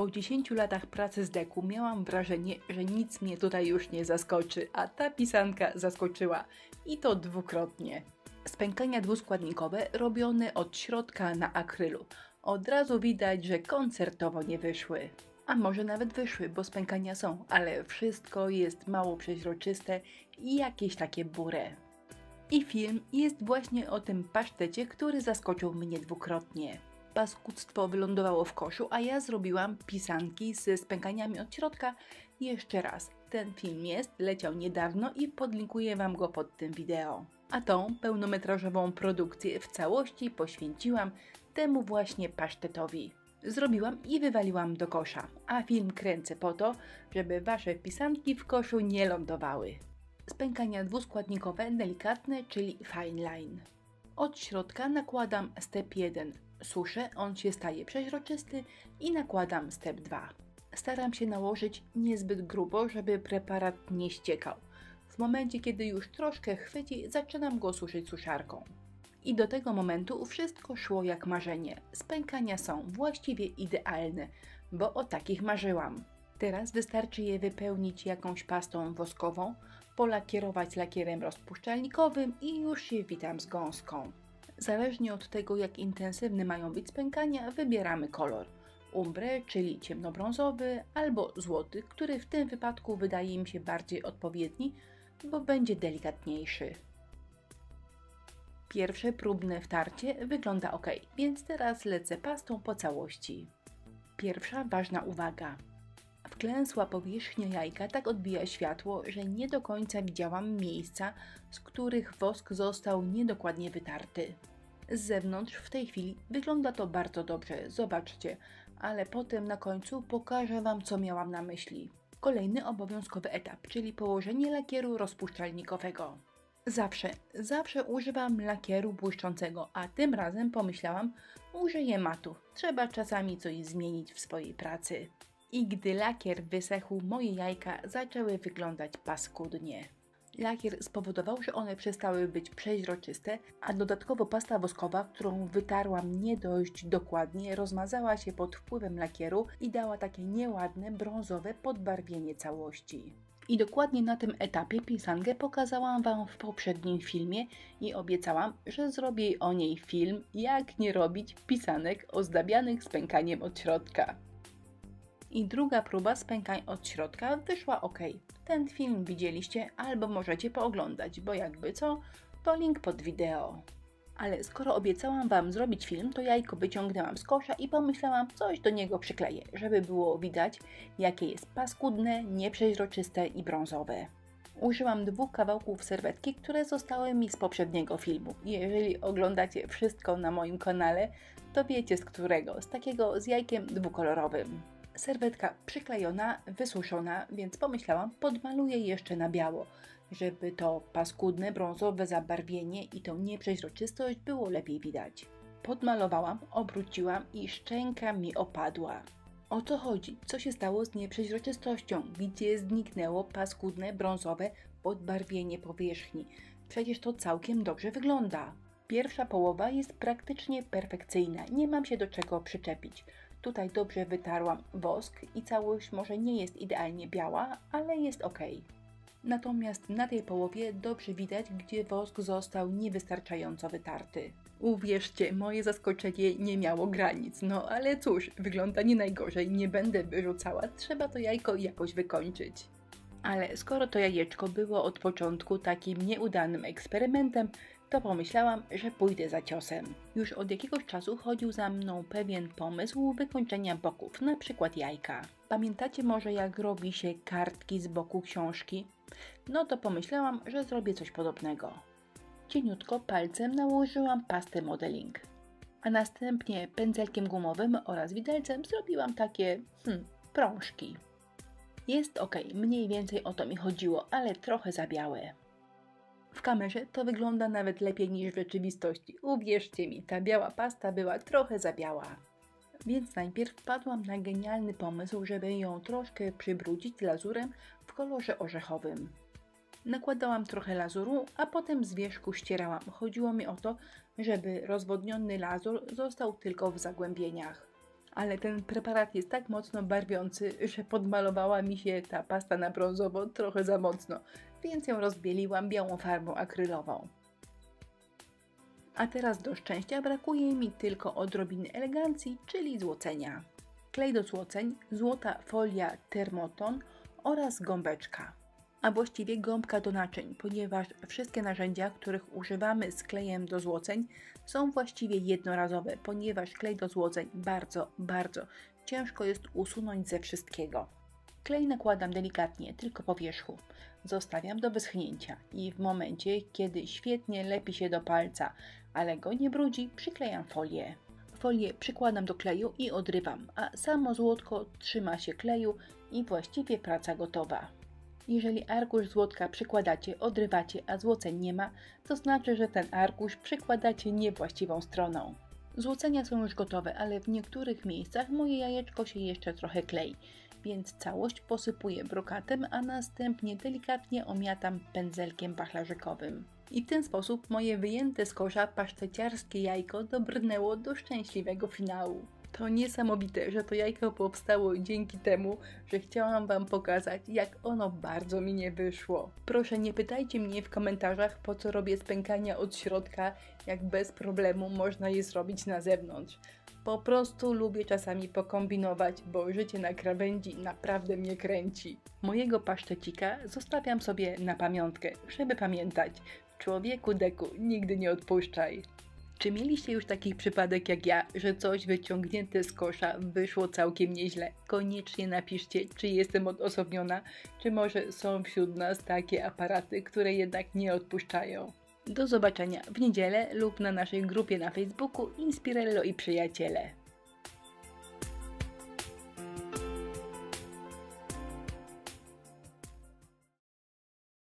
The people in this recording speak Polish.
Po 10 latach pracy z deku miałam wrażenie, że nic mnie tutaj już nie zaskoczy, a ta pisanka zaskoczyła. I to dwukrotnie. Spękania dwuskładnikowe robione od środka na akrylu. Od razu widać, że koncertowo nie wyszły. A może nawet wyszły, bo spękania są, ale wszystko jest mało przeźroczyste i jakieś takie bure. I film jest właśnie o tym pasztecie, który zaskoczył mnie dwukrotnie. Paskudztwo wylądowało w koszu, a ja zrobiłam pisanki ze spękaniami od środka jeszcze raz. Ten film leciał niedawno i podlinkuję Wam go pod tym wideo. A tą pełnometrażową produkcję w całości poświęciłam temu właśnie pasztetowi. Zrobiłam i wywaliłam do kosza, a film kręcę po to, żeby Wasze pisanki w koszu nie lądowały. Spękania dwuskładnikowe delikatne, czyli fine line. Od środka nakładam step 1. Suszę, on się staje przeźroczysty i nakładam step 2. Staram się nałożyć niezbyt grubo, żeby preparat nie ściekał. W momencie, kiedy już troszkę chwyci, zaczynam go suszyć suszarką. I do tego momentu wszystko szło jak marzenie. Spękania są właściwie idealne, bo o takich marzyłam. Teraz wystarczy je wypełnić jakąś pastą woskową, polakierować lakierem rozpuszczalnikowym i już się witam z gąską. Zależnie od tego, jak intensywne mają być spękania, wybieramy kolor. Umbre, czyli ciemnobrązowy, albo złoty, który w tym wypadku wydaje mi się bardziej odpowiedni, bo będzie delikatniejszy. Pierwsze próbne wtarcie wygląda ok, więc teraz lecę pastą po całości. Pierwsza ważna uwaga. Wklęsła powierzchnia jajka tak odbija światło, że nie do końca widziałam miejsca, z których wosk został niedokładnie wytarty. Z zewnątrz w tej chwili wygląda to bardzo dobrze, zobaczcie, ale potem na końcu pokażę Wam, co miałam na myśli. Kolejny obowiązkowy etap, czyli położenie lakieru rozpuszczalnikowego. Zawsze używam lakieru błyszczącego, a tym razem pomyślałam, użyję matu. Trzeba czasami coś zmienić w swojej pracy. I gdy lakier wysechł, moje jajka zaczęły wyglądać paskudnie. Lakier spowodował, że one przestały być przeźroczyste, a dodatkowo pasta woskowa, którą wytarłam nie dość dokładnie, rozmazała się pod wpływem lakieru i dała takie nieładne, brązowe podbarwienie całości. I dokładnie na tym etapie pisankę pokazałam Wam w poprzednim filmie i obiecałam, że zrobię o niej film, jak nie robić pisanek ozdabianych spękaniem od środka. I druga próba spękań od środka wyszła ok. Ten film widzieliście albo możecie pooglądać, bo jakby co, to link pod wideo. Ale skoro obiecałam Wam zrobić film, to jajko wyciągnęłam z kosza i pomyślałam, coś do niego przykleję, żeby było widać, jakie jest paskudne, nieprzeźroczyste i brązowe. Użyłam 2 kawałków serwetki, które zostały mi z poprzedniego filmu. Jeżeli oglądacie wszystko na moim kanale, to wiecie z którego, z takiego z jajkiem dwukolorowym. Serwetka przyklejona, wysuszona, więc pomyślałam, podmaluję jeszcze na biało, żeby to paskudne, brązowe zabarwienie i tą nieprzeźroczystość było lepiej widać. Podmalowałam, obróciłam i szczęka mi opadła. O co chodzi? Co się stało z nieprzeźroczystością? Gdzie zniknęło paskudne, brązowe podbarwienie powierzchni? Przecież to całkiem dobrze wygląda. Pierwsza połowa jest praktycznie perfekcyjna, nie mam się do czego przyczepić. Tutaj dobrze wytarłam wosk i całość może nie jest idealnie biała, ale jest ok. Natomiast na tej połowie dobrze widać, gdzie wosk został niewystarczająco wytarty. Uwierzcie, moje zaskoczenie nie miało granic, no ale cóż, wygląda nie najgorzej, nie będę wyrzucała, trzeba to jajko jakoś wykończyć. Ale skoro to jajeczko było od początku takim nieudanym eksperymentem, to pomyślałam, że pójdę za ciosem. Już od jakiegoś czasu chodził za mną pewien pomysł wykończenia boków, na przykład jajka. Pamiętacie może, jak robi się kartki z boku książki? No to pomyślałam, że zrobię coś podobnego. Cieniutko palcem nałożyłam pastę modeling, a następnie pędzelkiem gumowym oraz widelcem zrobiłam takie prążki. Jest ok, mniej więcej o to mi chodziło, ale trochę za białe. W kamerze to wygląda nawet lepiej niż w rzeczywistości. Uwierzcie mi, ta biała pasta była trochę za biała. Więc najpierw wpadłam na genialny pomysł, żeby ją troszkę przybrudzić lazurem w kolorze orzechowym. Nakładałam trochę lazuru, a potem z wierzchu ścierałam. Chodziło mi o to, żeby rozwodniony lazur został tylko w zagłębieniach. Ale ten preparat jest tak mocno barwiący, że podmalowała mi się ta pasta na brązowo trochę za mocno, więc ją rozbieliłam białą farbą akrylową. A teraz do szczęścia brakuje mi tylko odrobiny elegancji, czyli złocenia. Klej do złoceń, złota folia Thermoton oraz gąbeczka. A właściwie gąbka do naczyń, ponieważ wszystkie narzędzia, których używamy z klejem do złoceń, są właściwie jednorazowe, ponieważ klej do złoceń bardzo ciężko jest usunąć ze wszystkiego. Klej nakładam delikatnie, tylko po wierzchu. Zostawiam do wyschnięcia i w momencie, kiedy świetnie lepi się do palca, ale go nie brudzi, przyklejam folię. Folię przykładam do kleju i odrywam, a samo złotko trzyma się kleju i właściwie praca gotowa. Jeżeli arkusz złotka przykładacie, odrywacie, a złoceń nie ma, to znaczy, że ten arkusz przykładacie niewłaściwą stroną. Złocenia są już gotowe, ale w niektórych miejscach moje jajeczko się jeszcze trochę klei, więc całość posypuję brokatem, a następnie delikatnie omiatam pędzelkiem wachlarzykowym. I w ten sposób moje wyjęte z kosza paszteciarskie jajko dobrnęło do szczęśliwego finału. To niesamowite, że to jajko powstało dzięki temu, że chciałam Wam pokazać, jak ono bardzo mi nie wyszło. Proszę, nie pytajcie mnie w komentarzach, po co robię spękania od środka, jak bez problemu można je zrobić na zewnątrz. Po prostu lubię czasami pokombinować, bo życie na krawędzi naprawdę mnie kręci. Mojego pasztecika zostawiam sobie na pamiątkę, żeby pamiętać. Człowieku deku, nigdy nie odpuszczaj. Czy mieliście już taki przypadek jak ja, że coś wyciągnięte z kosza wyszło całkiem nieźle? Koniecznie napiszcie, czy jestem odosobniona, czy może są wśród nas takie aparaty, które jednak nie odpuszczają. Do zobaczenia w niedzielę lub na naszej grupie na Facebooku Inspirello i Przyjaciele.